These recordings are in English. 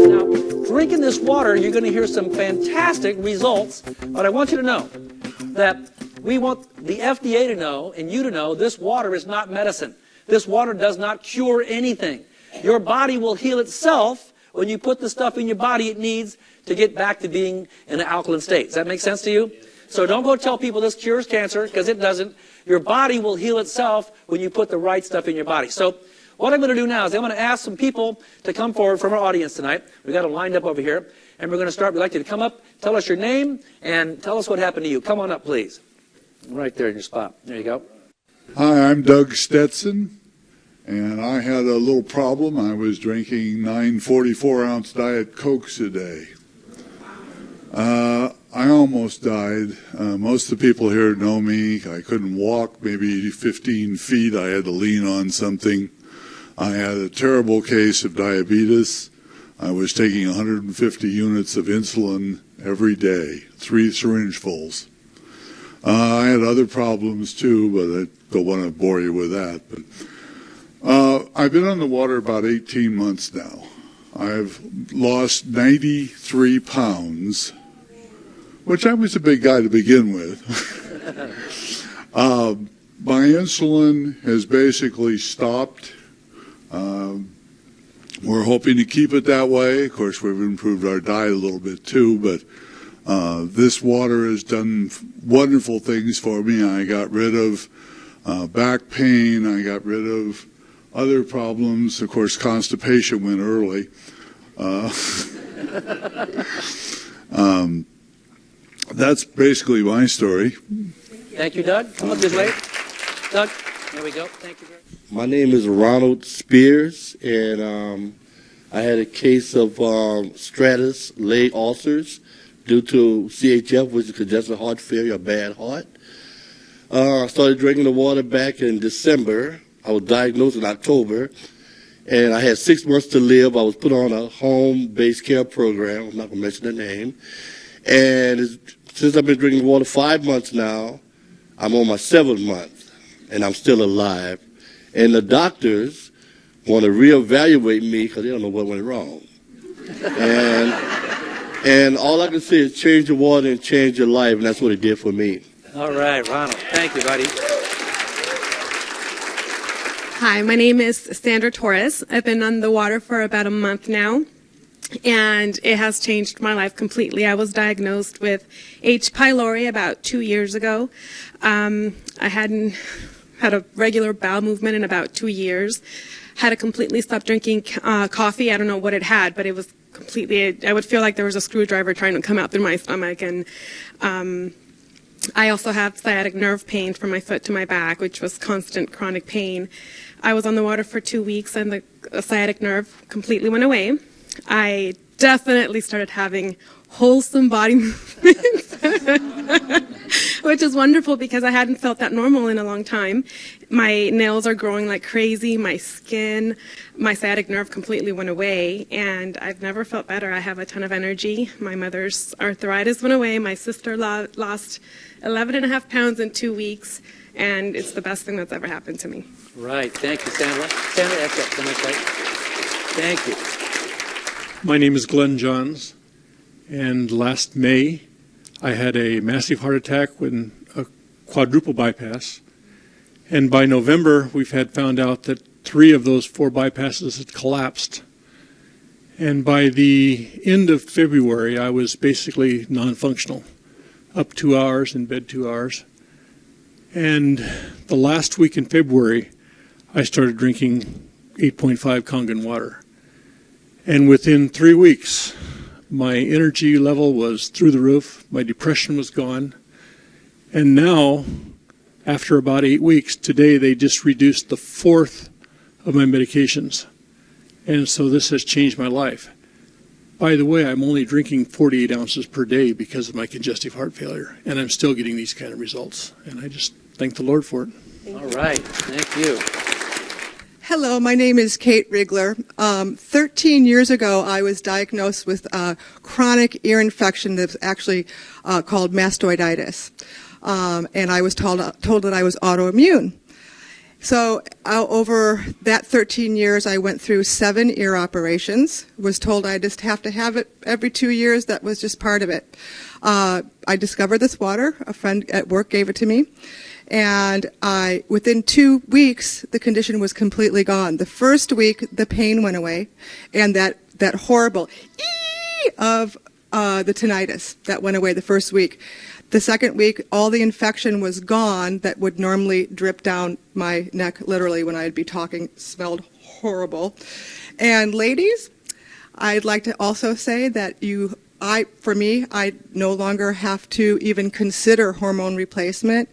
Now, drinking this water, you're going to hear some fantastic results, but I want you to know that we want the FDA to know and you to know this water is not medicine. This water does not cure anything. Your body will heal itself when you put the stuff in your body it needs to get back to being in an alkaline state. Does that make sense to you? So don't go tell people this cures cancer, because it doesn't. Your body will heal itself when you put the right stuff in your body. So what I'm going to do now is I'm going to ask some people to come forward from our audience tonight. We've got them lined up over here. And we're going to start. We'd like you to come up, tell us your name, and tell us what happened to you. Come on up, please. Right there in your spot. There you go. Hi, I'm Doug Stetson, and I had a little problem. I was drinking 9 44-ounce Diet Cokes a day. I almost died. Most of the people here know me. I couldn't walk maybe 15 feet. I had to lean on something. I had a terrible case of diabetes. I was taking 150 units of insulin every day, 3 syringefuls. I had other problems too, but I don't want to bore you with that. But I've been on the water about 18 months now. I've lost 93 pounds, which I was a big guy to begin with. My insulin has basically stopped. We're hoping to keep it that way. Of course, we've improved our diet a little bit too, but this water has done wonderful things for me. I got rid of back pain. I got rid of other problems. Of course, constipation went early. That's basically my story. Thank you, Doug. Come up this way. Doug, there we go. Thank you very much. My name is Ronald Spears, and I had a case of stratus leg ulcers due to CHF, which is congestive heart failure, a bad heart. I started drinking the water back in December. I was diagnosed in October, and I had 6 months to live. I was put on a home-based care program. I'm not going to mention the name. And since I've been drinking water 5 months now, I'm on my 7th month, and I'm still alive. And the doctors want to reevaluate me because they don't know what went wrong. And all I can say is change your water and change your life, and that's what it did for me. All right, Ronald. Thank you, buddy. Hi, my name is Sandra Torres. I've been on the water for about a month now, and it has changed my life completely. I was diagnosed with H. pylori about 2 years ago. I hadn't had a regular bowel movement in about 2 years. Had to completely stop drinking coffee. I don't know what it had, but it was completely, I would feel like there was a screwdriver trying to come out through my stomach. And I also have sciatic nerve pain from my foot to my back, which was constant chronic pain. I was on the water for 2 weeks, and the sciatic nerve completely went away. I definitely started having wholesome body movements, which is wonderful because I hadn't felt that normal in a long time. My nails are growing like crazy, my skin, my sciatic nerve completely went away, and I've never felt better. I have a ton of energy. My mother's arthritis went away. My sister lost 11.5 pounds in 2 weeks, and it's the best thing that's ever happened to me. Right. Thank you, Sandra. Sandra, that's it. Thank you. My name is Glenn Johns, and last May I had a massive heart attack with a quadruple bypass. And by November, we've found out that 3 of those 4 bypasses had collapsed. And by the end of February, I was basically non-functional, up 2 hours, in bed 2 hours. And the last week in February, I started drinking 8.5 Kangen water. And within 3 weeks, my energy level was through the roof, my depression was gone. And now, after about 8 weeks, today they just reduced the 4th of my medications. And so this has changed my life. By the way, I'm only drinking 48 ounces per day because of my congestive heart failure, and I'm still getting these kind of results. And I just thank the Lord for it. All right. Thank you. Hello, my name is Kate Rigler. 13 years ago, I was diagnosed with a chronic ear infection that's actually called mastoiditis. And I was told that I was autoimmune. So over that 13 years, I went through 7 ear operations. Was told I just have to have it every 2 years. That was just part of it. I discovered this water. A friend at work gave it to me. And within 2 weeks, the condition was completely gone. The first week, the pain went away. And that horrible ee of the tinnitus, that went away the first week. The second week, all the infection was gone that would normally drip down my neck, literally, when I'd be talking. It smelled horrible. And ladies, I'd like to also say that for me, I no longer have to even consider hormone replacement.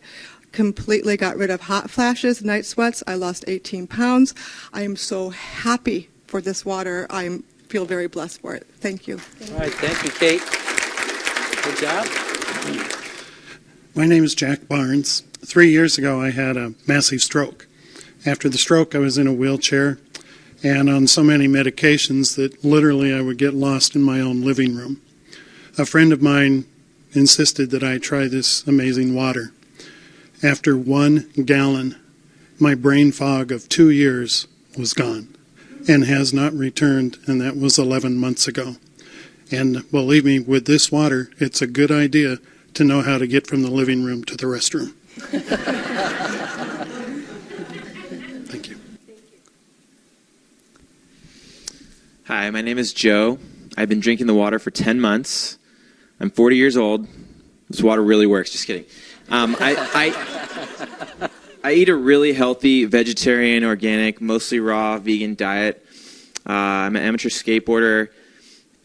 Completely got rid of hot flashes, night sweats. I lost 18 pounds. I am so happy for this water. I feel very blessed for it. Thank you. All right, thank you, Kate. Good job. My name is Jack Barnes. 3 years ago, I had a massive stroke. After the stroke, I was in a wheelchair and on so many medications that literally I would get lost in my own living room. A friend of mine insisted that I try this amazing water. After 1 gallon, my brain fog of 2 years was gone and has not returned, and that was 11 months ago. And believe me, with this water, it's a good idea to know how to get from the living room to the restroom. Thank you. Hi, my name is Joe. I've been drinking the water for 10 months. I'm 40 years old. This water really works. Just kidding. I eat a really healthy vegetarian, organic, mostly raw, vegan diet. I'm an amateur skateboarder.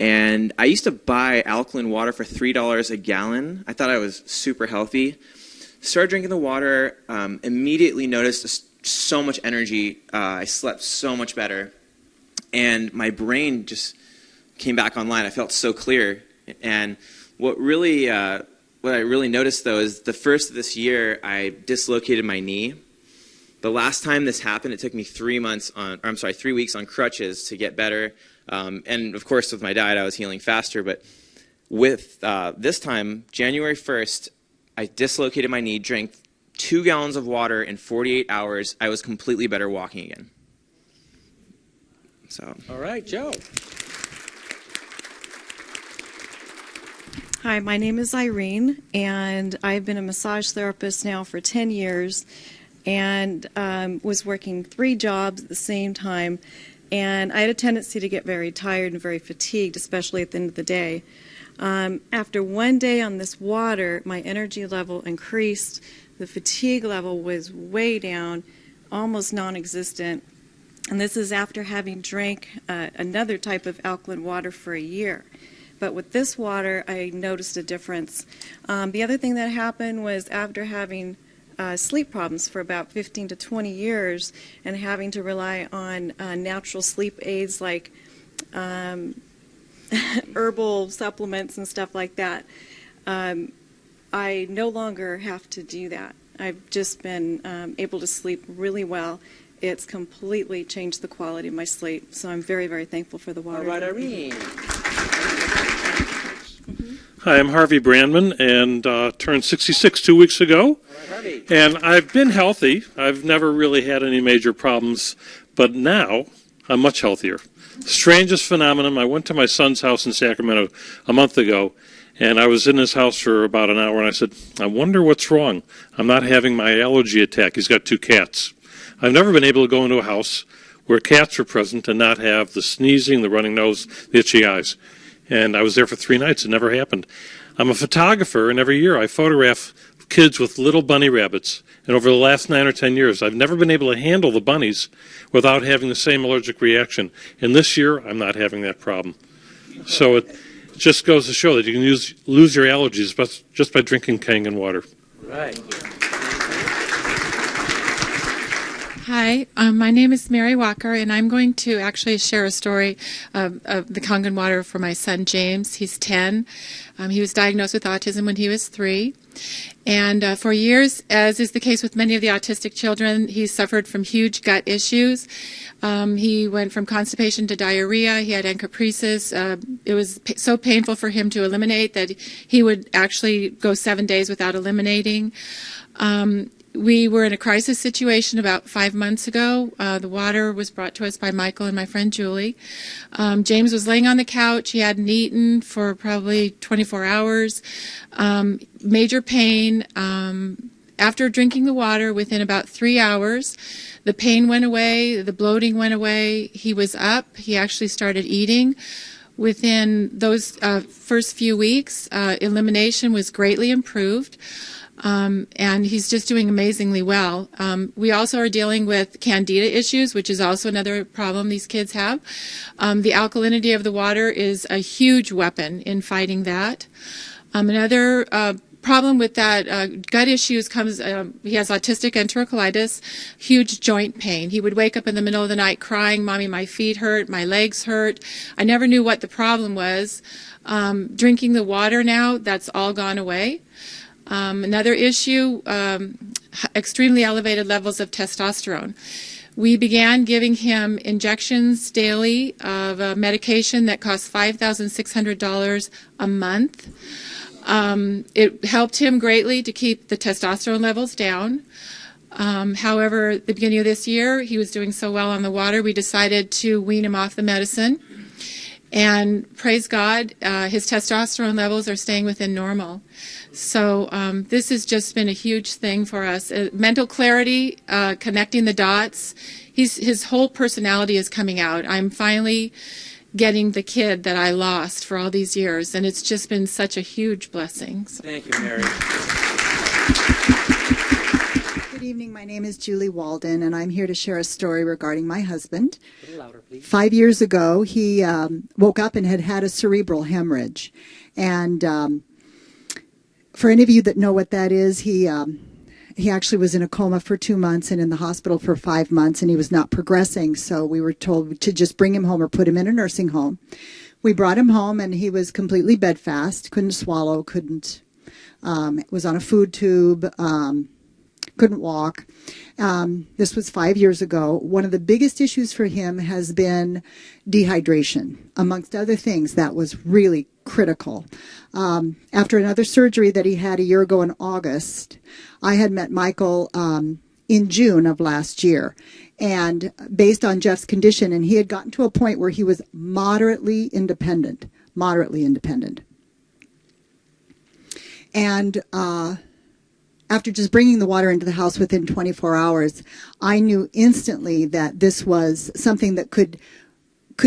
And I used to buy alkaline water for $3 a gallon. I thought I was super healthy. Started drinking the water, immediately noticed so much energy. I slept so much better. And my brain just came back online. I felt so clear. And what I really noticed, though, is the first of this year, I dislocated my knee. The last time this happened, it took me 3 weeks on crutches to get better. And of course, with my diet, I was healing faster. But with this time, January 1st, I dislocated my knee, drank 2 gallons of water in 48 hours. I was completely better walking again. So. All right, Joe. Hi, my name is Irene, and I've been a massage therapist now for 10 years and was working 3 jobs at the same time. And I had a tendency to get very tired and very fatigued, especially at the end of the day. After 1 day on this water, my energy level increased. The fatigue level was way down, almost non-existent. And this is after having drank another type of alkaline water for a year. But with this water, I noticed a difference. The other thing that happened was after having sleep problems for about 15 to 20 years and having to rely on natural sleep aids like herbal supplements and stuff like that, I no longer have to do that. I've just been able to sleep really well. It's completely changed the quality of my sleep, so I'm very, very thankful for the water. All right, Irene. Hi, I'm Harvey Brandman, and turned 66 2 weeks ago. All right, Harvey. And I've been healthy. I've never really had any major problems, but now I'm much healthier. Strangest phenomenon, I went to my son's house in Sacramento a month ago, and I was in his house for about an hour, and I said, I wonder what's wrong. I'm not having my allergy attack. He's got 2 cats. I've never been able to go into a house where cats are present and not have the sneezing, the running nose, the itchy eyes. And I was there for 3 nights. It never happened. I'm a photographer, and every year I photograph kids with little bunny rabbits. And over the last 9 or 10 years, I've never been able to handle the bunnies without having the same allergic reaction. And this year, I'm not having that problem. So it just goes to show that you can lose your allergies just by drinking Kangen water. Right. Hi, my name is Mary Walker, and I'm going to actually share a story of the Kangen water for my son James. He's 10. He was diagnosed with autism when he was 3. And for years, as is the case with many of the autistic children, he suffered from huge gut issues. He went from constipation to diarrhea. He had encopresis. It was so painful for him to eliminate that he would actually go 7 days without eliminating. We were in a crisis situation about 5 months ago. The water was brought to us by Michael and my friend Julie. James was laying on the couch. He hadn't eaten for probably 24 hours. Major pain. After drinking the water, within about 3 hours, the pain went away, the bloating went away. He was up. He actually started eating. Within those first few weeks, elimination was greatly improved. And he's just doing amazingly well. We also are dealing with candida issues, which is also another problem these kids have. The alkalinity of the water is a huge weapon in fighting that. Another problem with that gut issues comes, he has autistic enterocolitis, huge joint pain. He would wake up in the middle of the night crying, "Mommy, my feet hurt, my legs hurt." I never knew what the problem was. Drinking the water now, that's all gone away. Another issue, extremely elevated levels of testosterone. We began giving him injections daily of a medication that costs $5,600 a month. It helped him greatly to keep the testosterone levels down. However, at the beginning of this year, he was doing so well on the water, we decided to wean him off the medicine. And praise God, his testosterone levels are staying within normal. So this has just been a huge thing for us. Mental clarity, connecting the dots. His whole personality is coming out. I'm finally getting the kid that I lost for all these years, and it's just been such a huge blessing. So. Thank you, Mary. Good evening. My name is Julie Walden, and I'm here to share a story regarding my husband. A little louder, please. 5 years ago, he woke up and had a cerebral hemorrhage. And for any of you that know what that is, he actually was in a coma for 2 months and in the hospital for 5 months, and he was not progressing. So we were told to just bring him home or put him in a nursing home. We brought him home, and he was completely bedfast, couldn't swallow, was on a food tube, couldn't walk. This was 5 years ago. One of the biggest issues for him has been dehydration. Amongst other things, that was really critical. After another surgery that he had a year ago in August, I had met Michael in June of last year. And based on Jeff's condition, and he had gotten to a point where he was moderately independent. And after just bringing the water into the house within 24 hours, I knew instantly that this was something that could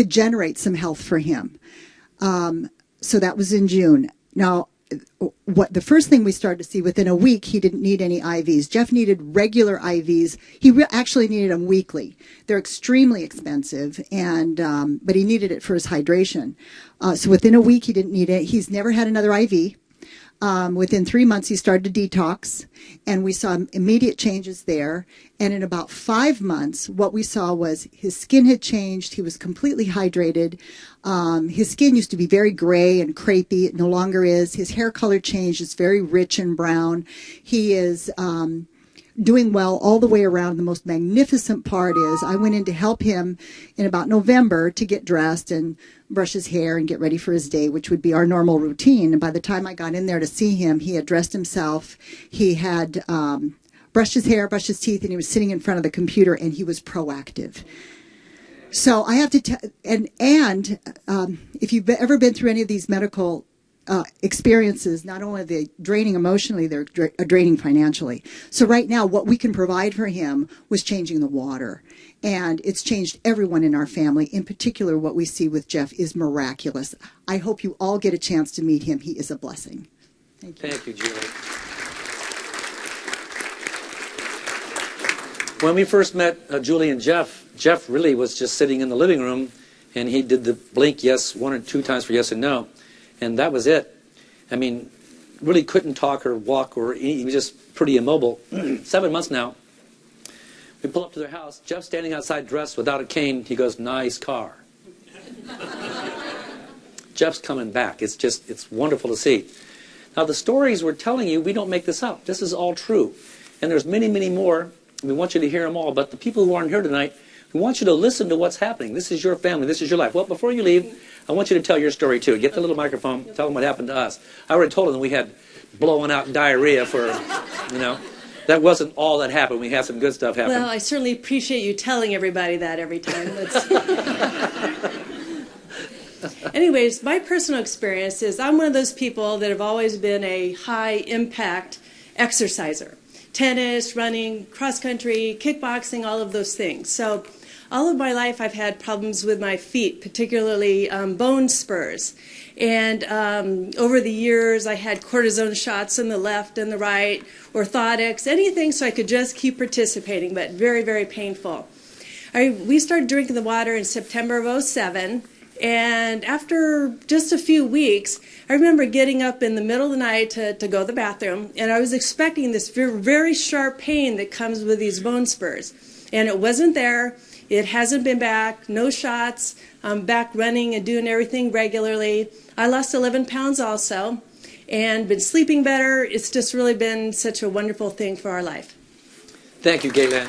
generate some health for him. So that was in June. Now, the first thing we started to see within a week, he didn't need any IVs. Jeff needed regular IVs. He actually needed them weekly. They're extremely expensive, but he needed it for his hydration. So within a week, he didn't need it. He's never had another IV. Within 3 months, he started to detox, and we saw immediate changes there. And in about 5 months, what we saw was his skin had changed. He was completely hydrated. His skin used to be very gray and crepey. It no longer is. His hair color changed. It's very rich and brown. He is doing well all the way around. The most magnificent part is I went in to help him in about November to get dressed and brush his hair and get ready for his day, which would be our normal routine. And by the time I got in there to see him, he had dressed himself. He had brushed his hair, brushed his teeth, and he was sitting in front of the computer, and he was proactive. So I have to tell, and if you've ever been through any of these medical experiences, not only are they draining emotionally, they're draining financially. So right now, what we can provide for him was changing the water. And it's changed everyone in our family. In particular, what we see with Jeff is miraculous. I hope you all get a chance to meet him. He is a blessing. Thank you. Thank you, Julie. When we first met Julie and Jeff really was just sitting in the living room, and he did the blink yes 1 or 2 times for yes and no. And that was it. I mean, really couldn't talk or walk or eat. He was just pretty immobile. 7 months now. We pull up to their house. Jeff's standing outside dressed without a cane. He goes, "Nice car." Jeff's coming back. It's wonderful to see. Now, the stories we're telling you, we don't make this up. This is all true. And there's many, many more. We want you to hear them all. But the people who aren't here tonight, we want you to listen to what's happening. This is your family. This is your life. Well, before you leave, I want you to tell your story, too. Get the little microphone. Tell them what happened to us. I already told them we had blowing out diarrhea for, that wasn't all that happened. We had some good stuff happen. Well, I certainly appreciate you telling everybody that every time. Anyways, my personal experience is I'm one of those people that have always been a high-impact exerciser. Tennis, running, cross-country, kickboxing, all of those things. So all of my life I've had problems with my feet, particularly bone spurs. And over the years I had cortisone shots in the left and the right, orthotics, anything so I could just keep participating, but very, very painful. We started drinking the water in September of '07. And after just a few weeks, I remember getting up in the middle of the night to go to the bathroom, and I was expecting this very sharp pain that comes with these bone spurs. And it wasn't there. It hasn't been back. No shots. I'm back running and doing everything regularly. I lost 11 pounds also and been sleeping better. It's just really been such a wonderful thing for our life. Thank you, Gaylen.